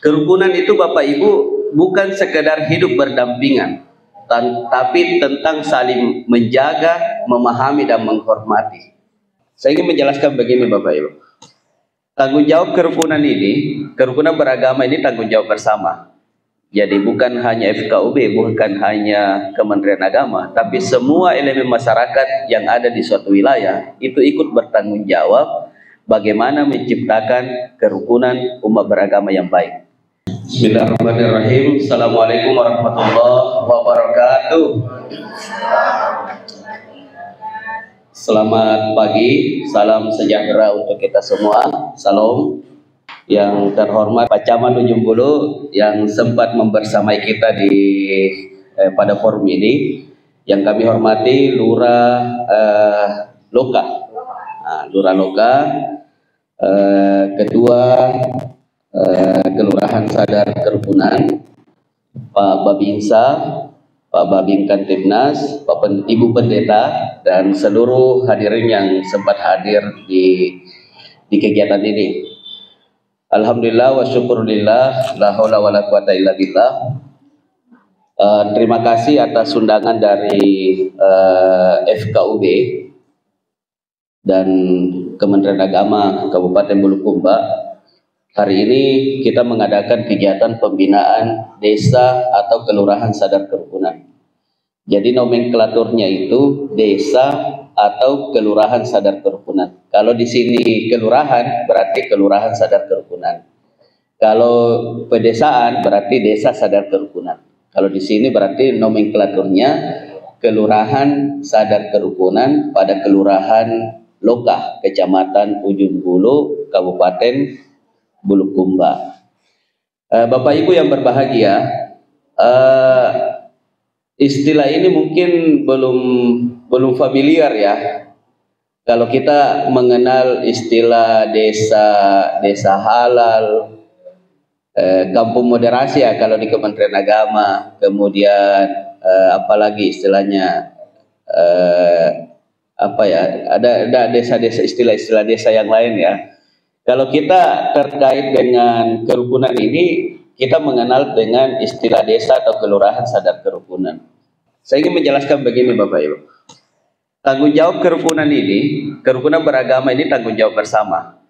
Kerukunan itu Bapak Ibu bukan sekedar hidup berdampingan, tapi tentang saling menjaga, memahami dan menghormati. Saya ingin menjelaskan begini Bapak Ibu. Tanggung jawab kerukunan ini, kerukunan beragama ini tanggung jawab bersama. Jadi bukan hanya FKUB, bukan hanya Kementerian Agama, tapi semua elemen masyarakat yang ada di suatu wilayah itu ikut bertanggung jawab bagaimana menciptakan kerukunan umat beragama yang baik. Bismillahirrahmanirrahim. Assalamualaikum warahmatullahi wabarakatuh. Selamat pagi, salam sejahtera untuk kita semua. Salam. Yang terhormat Pak Camat Ujung Bulu yang sempat membersamai kita di pada forum ini, yang kami hormati Lurah Loka, Lurah Loka, Ketua Kelurahan Sadar Kerukunan, Pak Babinsa, Pak Babin Kantipnas, Ibu Pendeta, dan seluruh hadirin yang sempat hadir di kegiatan ini. Alhamdulillah wa syukurillah, la haula wa la quwata illa billah. Terima kasih atas undangan dari FKUB dan Kementerian Agama Kabupaten Bulukumba. Hari ini kita mengadakan kegiatan pembinaan desa atau kelurahan sadar kerukunan. Jadi nomenklaturnya itu desa atau kelurahan sadar kerukunan. Kalau di sini kelurahan berarti kelurahan sadar kerukunan. Kalau pedesaan berarti desa sadar kerukunan. Kalau di sini berarti nomenklaturnya kelurahan sadar kerukunan pada kelurahan Loka, Kecamatan Ujung Bulu, Kabupaten Bulukumba. Bapak Ibu yang berbahagia, istilah ini mungkin belum familiar ya. Kalau kita mengenal istilah desa halal, kampung moderasi ya kalau di Kementerian Agama, kemudian apalagi istilahnya ada desa-desa, istilah-istilah desa yang lain ya. Kalau kita terkait dengan kerukunan ini, kita mengenal dengan istilah desa atau kelurahan sadar kerukunan. Saya ingin menjelaskan begini Bapak Ibu. Tanggung jawab kerukunan ini, kerukunan beragama ini tanggung jawab bersama.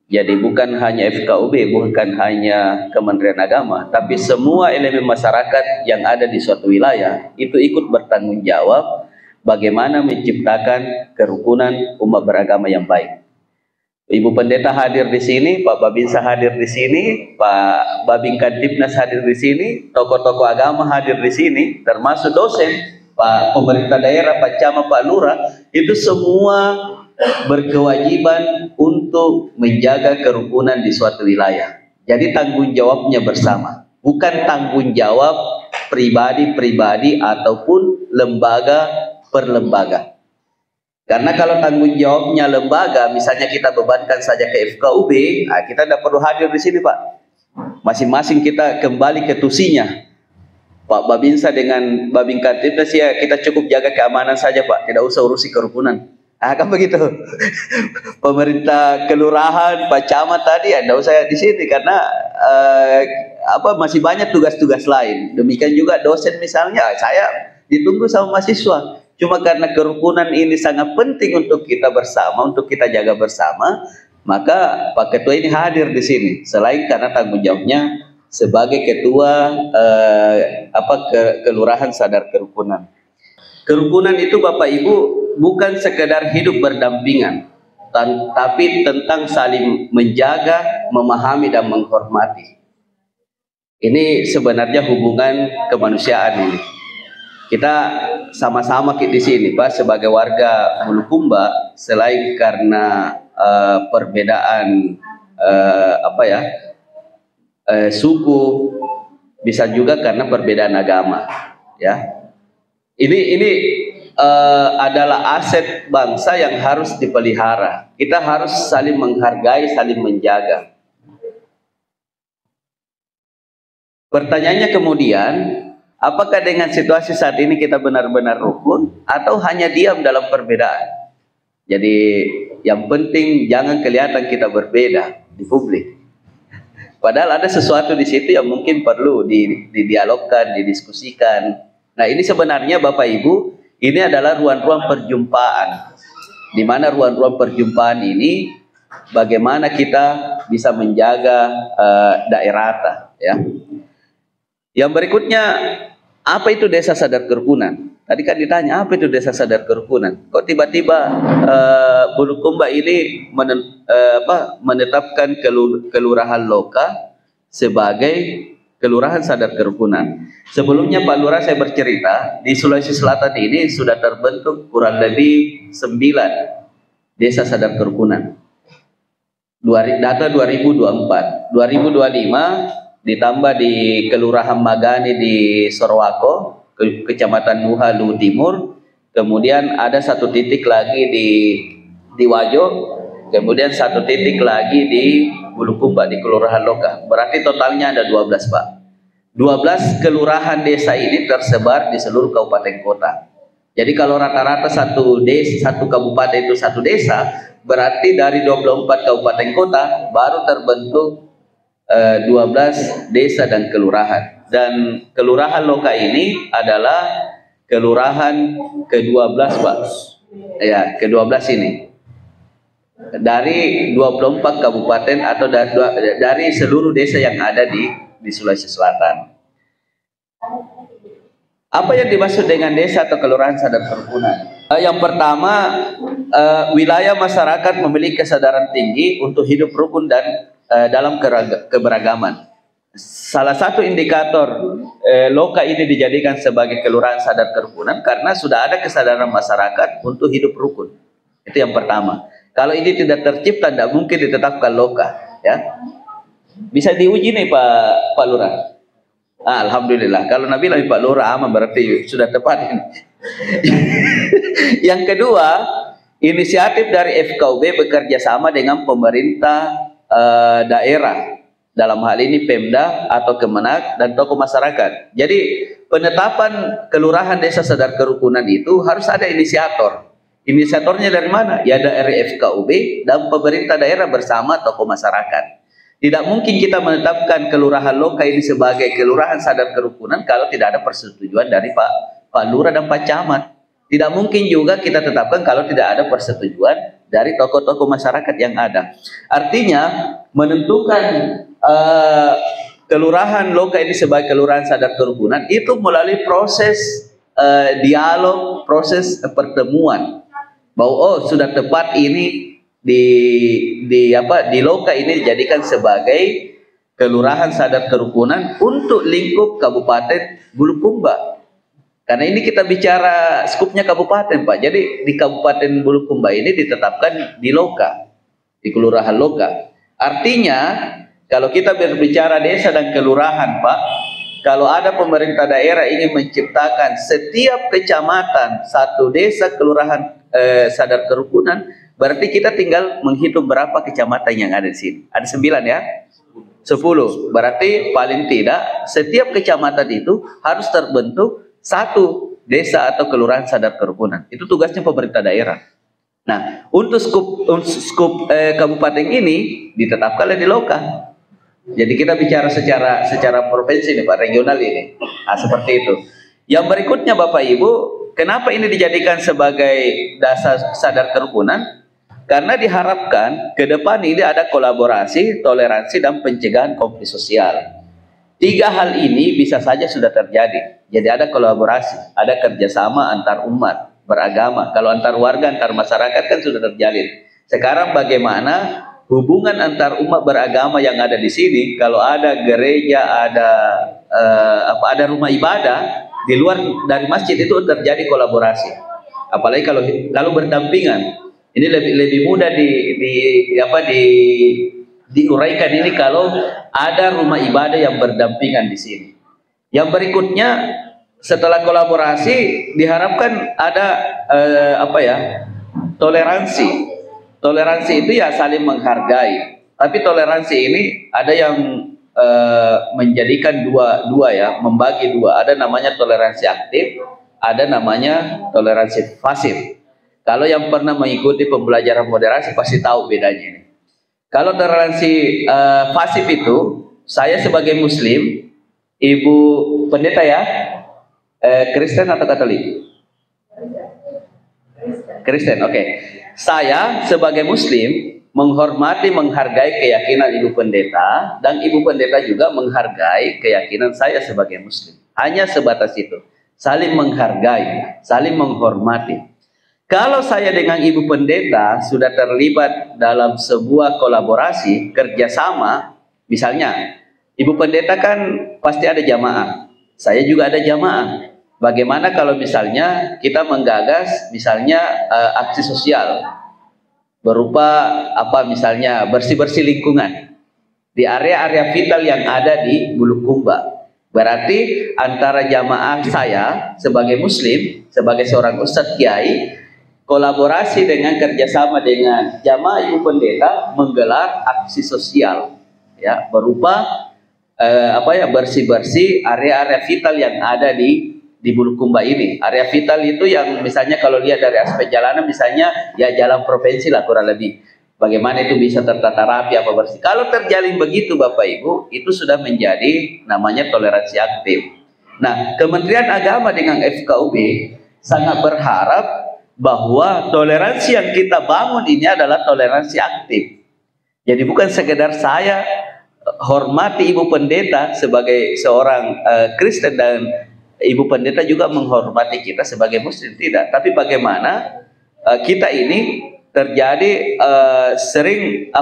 Jadi bukan hanya FKUB, bukan hanya Kementerian Agama, tapi semua elemen masyarakat yang ada di suatu wilayah itu ikut bertanggung jawab bagaimana menciptakan kerukunan umat beragama yang baik. Ibu Pendeta hadir di sini, Pak Babinsa hadir di sini, Pak Babin Kantipnas hadir di sini, tokoh-tokoh agama hadir di sini, termasuk dosen, Pak pemerintah daerah, Pak Camat, Pak Lurah, itu semua berkewajiban untuk menjaga kerukunan di suatu wilayah. Jadi tanggung jawabnya bersama, bukan tanggung jawab pribadi-pribadi ataupun lembaga per lembaga. Karena kalau tanggung jawabnya lembaga, misalnya kita bebankan saja ke FKUB, kita tidak perlu hadir di sini Pak. Masing-masing kita kembali ke tusinya. Pak Babinsa dengan Babin Kantipnas ya kita cukup jaga keamanan saja Pak, tidak usah urusi kerukunan. Kan begitu. Pemerintah kelurahan, Pak Camat tadi tidak usah di sini karena masih banyak tugas-tugas lain. Demikian juga dosen misalnya, saya ditunggu sama mahasiswa. Cuma karena kerukunan ini sangat penting untuk kita bersama, untuk kita jaga bersama, maka Pak Ketua ini hadir di sini. Selain karena tanggung jawabnya sebagai Ketua Kelurahan Sadar Kerukunan. Kerukunan itu Bapak Ibu bukan sekedar hidup berdampingan, tapi tentang saling menjaga, memahami dan menghormati. Ini sebenarnya hubungan kemanusiaan ini. Kita sama-sama di sini Pak sebagai warga Bulukumba, selain karena perbedaan suku, bisa juga karena perbedaan agama ya. Ini adalah aset bangsa yang harus dipelihara. Kita harus saling menghargai, saling menjaga. Pertanyaannya kemudian, apakah dengan situasi saat ini kita benar-benar rukun atau hanya diam dalam perbedaan? Jadi yang penting jangan kelihatan kita berbeda di publik. Padahal ada sesuatu di situ yang mungkin perlu didialogkan, didiskusikan. Nah, ini sebenarnya Bapak Ibu, ini adalah ruang-ruang perjumpaan. Di mana ruang-ruang perjumpaan ini bagaimana kita bisa menjaga daerah, ya. Yang berikutnya, apa itu desa sadar kerukunan? Tadi kan ditanya, apa itu desa sadar kerukunan? Kok tiba-tiba Bulukumba ini menetapkan kelurahan Loka sebagai kelurahan sadar kerukunan? Sebelumnya Pak Lurah saya bercerita, di Sulawesi Selatan ini sudah terbentuk kurang lebih 9 desa sadar kerukunan. Data 2024, 2025 ditambah di Kelurahan Magani di Sorowako, Kecamatan Nuha, Luwu Timur. Kemudian ada 1 titik lagi di Wajo, kemudian 1 titik lagi di Bulukumba di Kelurahan Loka. Berarti totalnya ada 12, Pak. 12 kelurahan desa ini tersebar di seluruh kabupaten kota. Jadi kalau rata-rata satu kabupaten itu 1 desa, berarti dari 24 kabupaten kota baru terbentuk 12 desa dan kelurahan. Dan kelurahan Loka ini adalah kelurahan ke-12, Pak. Ya, ke-12 ini. Dari 24 kabupaten atau dari seluruh desa yang ada di Sulawesi Selatan. Apa yang dimaksud dengan desa atau kelurahan sadar kerukunan? Yang pertama, wilayah masyarakat memiliki kesadaran tinggi untuk hidup rukun dan dalam keberagaman. Salah satu indikator Loka ini dijadikan sebagai kelurahan sadar kerukunan karena sudah ada kesadaran masyarakat untuk hidup rukun. Itu yang pertama. Kalau ini tidak tercipta, tidak mungkin ditetapkan Loka, ya. Bisa diuji nih Pak Lurah. Alhamdulillah. Kalau Nabi Pak Lurah aman, berarti sudah tepat ini. Yang kedua, inisiatif dari FKUB bekerja sama dengan pemerintah daerah. Dalam hal ini Pemda atau Kemenak dan tokoh masyarakat. Jadi penetapan kelurahan desa sadar kerukunan itu harus ada inisiator. Inisiatornya dari mana? Ya dari FKUB dan pemerintah daerah bersama tokoh masyarakat. Tidak mungkin kita menetapkan kelurahan Loka ini sebagai kelurahan sadar kerukunan kalau tidak ada persetujuan dari Pak Lurah dan Pak Camat. Tidak mungkin juga kita tetapkan kalau tidak ada persetujuan dari tokoh-tokoh masyarakat yang ada. Artinya menentukan kelurahan Loka ini sebagai kelurahan sadar kerukunan itu melalui proses dialog, proses pertemuan. Bahwa sudah tepat ini di Loka ini dijadikan sebagai kelurahan sadar kerukunan untuk lingkup Kabupaten Bulukumba. Karena ini kita bicara skupnya kabupaten, Pak. Jadi di Kabupaten Bulukumba ini ditetapkan di Loka, di Kelurahan Loka. Artinya kalau kita berbicara desa dan kelurahan, Pak, kalau ada pemerintah daerah ingin menciptakan setiap kecamatan 1 desa kelurahan sadar kerukunan, berarti kita tinggal menghitung berapa kecamatan yang ada di sini. Ada 9 ya? 10. Berarti paling tidak setiap kecamatan itu harus terbentuk 1 desa atau kelurahan sadar kerukunan. Itu tugasnya pemerintah daerah. Nah, untuk skup kabupaten ini ditetapkan di Loka. Jadi kita bicara secara provinsi nih Pak, regional ini. Nah, seperti itu. Yang berikutnya Bapak Ibu, kenapa ini dijadikan sebagai dasar sadar kerukunan? Karena diharapkan ke depan ini ada kolaborasi, toleransi dan pencegahan konflik sosial. 3 hal ini bisa saja sudah terjadi. Jadi ada kolaborasi, ada kerjasama antar umat beragama. Kalau antar warga, antar masyarakat kan sudah terjalin. Sekarang bagaimana hubungan antar umat beragama yang ada di sini? Kalau ada gereja, ada rumah ibadah di luar dari masjid itu terjadi kolaborasi. Apalagi kalau berdampingan, ini lebih mudah diuraikan ini kalau ada rumah ibadah yang berdampingan di sini. Yang berikutnya setelah kolaborasi diharapkan ada toleransi. Toleransi itu ya saling menghargai. Tapi toleransi ini ada yang menjadikan dua ya, membagi 2. Ada namanya toleransi aktif, ada namanya toleransi pasif. Kalau yang pernah mengikuti pembelajaran moderasi pasti tahu bedanya ini. Kalau toleransi pasif itu saya sebagai Muslim, Ibu pendeta ya, Kristen atau Katolik? Kristen, oke. Saya sebagai Muslim menghormati, menghargai keyakinan Ibu pendeta, dan Ibu pendeta juga menghargai keyakinan saya sebagai Muslim. Hanya sebatas itu, saling menghargai, saling menghormati. Kalau saya dengan Ibu pendeta sudah terlibat dalam sebuah kolaborasi, kerjasama, misalnya Ibu pendeta kan pasti ada jamaah, saya juga ada jamaah. Bagaimana kalau misalnya kita menggagas misalnya aksi sosial berupa apa, misalnya bersih-bersih lingkungan di area-area vital yang ada di Bulukumba. Berarti antara jamaah saya sebagai Muslim, sebagai seorang ustadz kiai, kolaborasi dengan kerjasama dengan jamaah Ibu pendeta menggelar aksi sosial, ya, berupa bersih-bersih area-area vital yang ada di Bulukumba ini. Area vital itu yang misalnya kalau lihat dari aspek jalanan, misalnya ya jalan provinsi lah kurang lebih. Bagaimana itu bisa tertata rapi, apa bersih. Kalau terjalin begitu Bapak Ibu, itu sudah menjadi namanya toleransi aktif. Nah, Kementerian Agama dengan FKUB sangat berharap bahwa toleransi yang kita bangun ini adalah toleransi aktif. Jadi bukan sekedar saya hormati Ibu pendeta sebagai seorang Kristen dan Ibu pendeta juga menghormati kita sebagai Muslim, tidak. Tapi bagaimana kita ini terjadi sering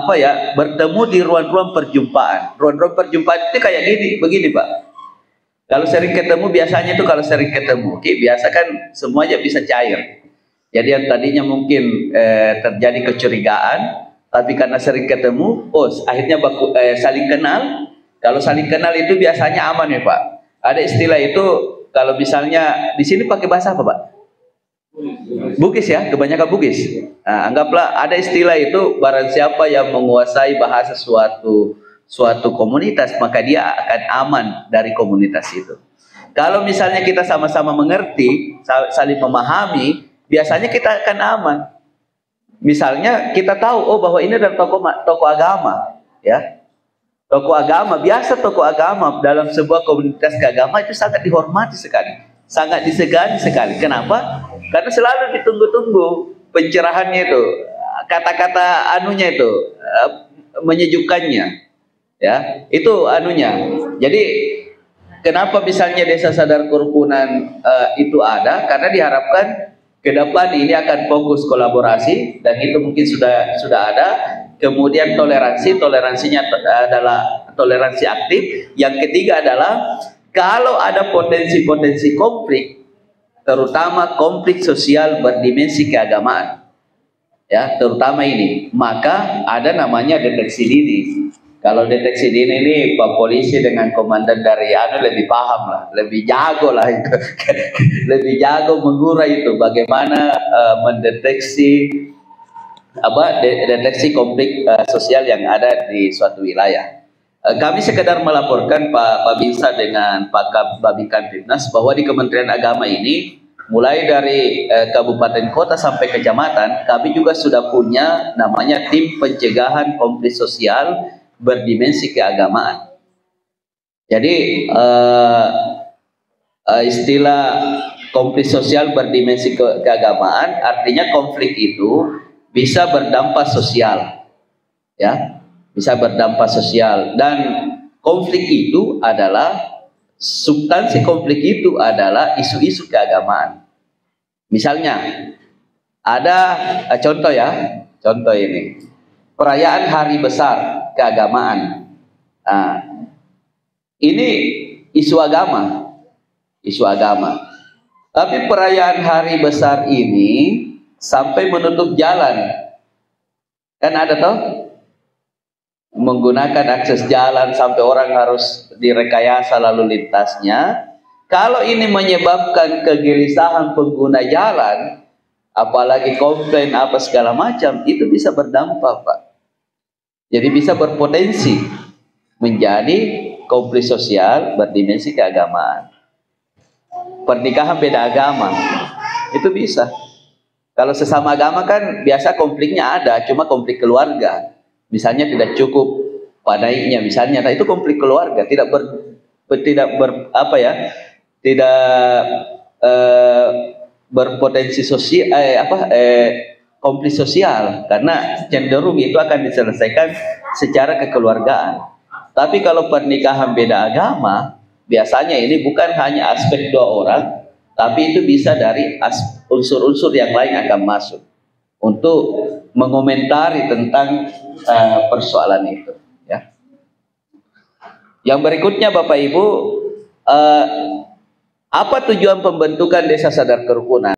bertemu di ruang-ruang perjumpaan. Ruang-ruang perjumpaan itu kayak begini Pak. Kalau sering ketemu, biasanya itu kalau sering ketemu, biasa kan semuanya bisa cair. Jadi yang tadinya mungkin terjadi kecurigaan, tapi karena sering ketemu, akhirnya saling kenal. Kalau saling kenal itu biasanya aman ya Pak. Ada istilah itu. Kalau misalnya di sini pakai bahasa apa Pak? Bugis ya, kebanyakan Bugis. Nah, anggaplah ada istilah itu, barang siapa yang menguasai bahasa suatu komunitas, maka dia akan aman dari komunitas itu. Kalau misalnya kita sama-sama mengerti, saling memahami, biasanya kita akan aman. Misalnya kita tahu, bahwa ini adalah tokoh agama, ya. Tokoh agama, biasa tokoh agama dalam sebuah komunitas keagamaan itu sangat dihormati sekali, sangat disegani sekali. Kenapa? Karena selalu ditunggu-tunggu pencerahannya itu, kata-kata anunya itu, menyejukkannya, ya, itu anunya. Jadi kenapa misalnya Desa Sadar Kerukunan itu ada? Karena diharapkan ke depan ini akan fokus kolaborasi, dan itu mungkin sudah ada. Kemudian toleransinya adalah toleransi aktif. Yang ketiga adalah kalau ada potensi-potensi konflik, terutama konflik sosial berdimensi keagamaan, ya, terutama ini, maka ada namanya deteksi dini. Kalau deteksi dini ini Pak Polisi dengan komandan dari lebih paham lah, lebih jago lah itu, lebih jago mengurai itu bagaimana mendeteksi deteksi konflik sosial yang ada di suatu wilayah. Kami sekedar melaporkan Pak Binsa dengan Pak Babikan Fitnas bahwa di Kementerian Agama ini mulai dari kabupaten kota sampai kecamatan, kami juga sudah punya namanya tim pencegahan konflik sosial berdimensi keagamaan. Jadi istilah konflik sosial berdimensi keagamaan artinya konflik itu bisa berdampak sosial, ya, bisa berdampak sosial, dan konflik itu adalah substansi konflik itu adalah isu-isu keagamaan. Misalnya ada contoh ini perayaan hari besar keagamaan. Nah, ini isu agama. Tapi perayaan hari besar ini sampai menutup jalan, kan ada toh, menggunakan akses jalan sampai orang harus direkayasa lalu lintasnya. Kalau ini menyebabkan kegelisahan pengguna jalan, apalagi komplain apa segala macam, itu bisa berdampak Pak. Jadi bisa berpotensi menjadi konflik sosial berdimensi keagamaan. Pernikahan beda agama itu bisa. Kalau sesama agama kan biasa konfliknya ada, cuma konflik keluarga. Misalnya tidak cukup naiknya misalnya, nah itu konflik keluarga, tidak berpotensi sosial, konflik sosial, karena cenderung itu akan diselesaikan secara kekeluargaan. Tapi kalau pernikahan beda agama, biasanya ini bukan hanya aspek dua orang, tapi itu bisa dari unsur-unsur yang lain akan masuk untuk mengomentari tentang persoalan itu. Ya. Yang berikutnya Bapak Ibu, apa tujuan pembentukan desa sadar kerukunan?